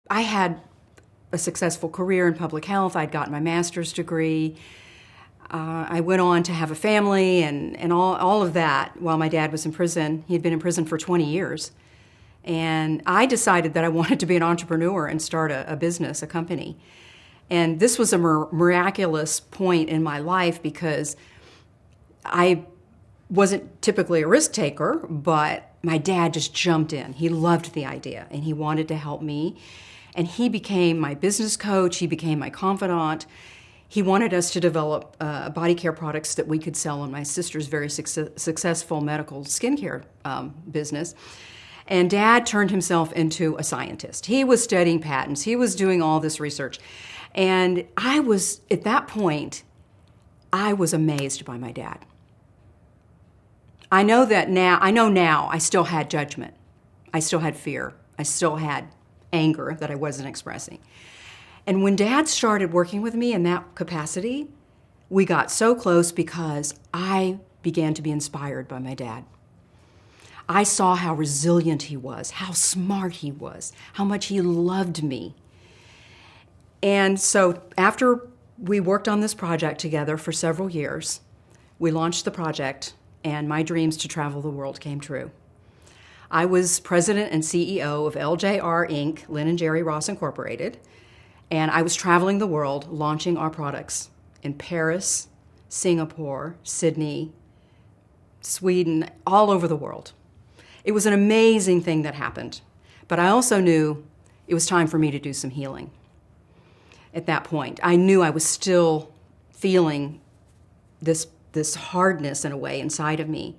I had a successful career in public health. I'd gotten my master's degree. I went on to have a family and all of that while my dad was in prison. He had been in prison for 20 years. And I decided that I wanted to be an entrepreneur and start a business, a company. And this was a miraculous point in my life because I wasn't typically a risk taker, but my dad just jumped in. He loved the idea and he wanted to help me. And he became my business coach, he became my confidant. He wanted us to develop body care products that we could sell in my sister's very successful medical skincare business. And Dad turned himself into a scientist. He was studying patents, he was doing all this research. And I was, at that point, I was amazed by my dad. I know now I still had judgment. I still had fear. I still had anger that I wasn't expressing. And when Dad started working with me in that capacity, we got so close because I began to be inspired by my dad. I saw how resilient he was, how smart he was, how much he loved me. And so after we worked on this project together for several years, we launched the project and my dreams to travel the world came true. I was president and CEO of LJR Inc., Lynn & Jerry Ross Incorporated, and I was traveling the world launching our products in Paris, Singapore, Sydney, Sweden, all over the world. It was an amazing thing that happened, but I also knew it was time for me to do some healing. At that point, I knew I was still feeling this hardness in a way inside of me.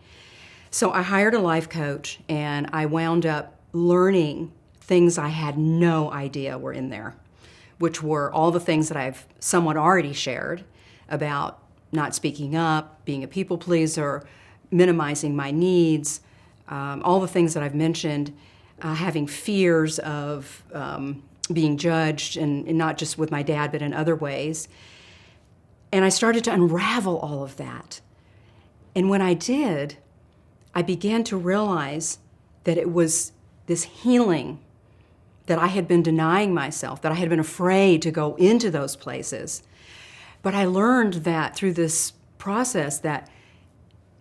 So I hired a life coach and I wound up learning things I had no idea were in there, which were all the things that I've somewhat already shared about not speaking up, being a people pleaser, minimizing my needs, all the things that I've mentioned, having fears of being judged, and not just with my dad, but in other ways. And I started to unravel all of that. And when I did, I began to realize that it was this healing that I had been denying myself, that I had been afraid to go into those places. But I learned that through this process that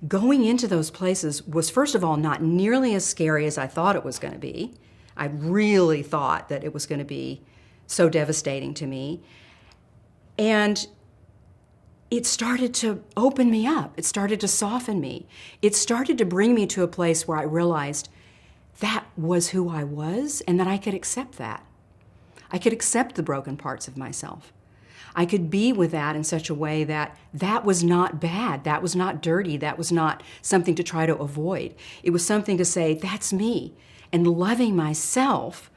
going into those places was, first of all, not nearly as scary as I thought it was going to be. I really thought that it was going to be so devastating to me. And it started to open me up. It started to soften me. It started to bring me to a place where I realized that was who I was and that I could accept that. I could accept the broken parts of myself. I could be with that in such a way that that was not bad, that was not dirty, that was not something to try to avoid. It was something to say, that's me. And loving myself,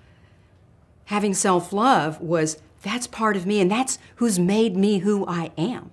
having self-love, was that's part of me and that's who's made me who I am.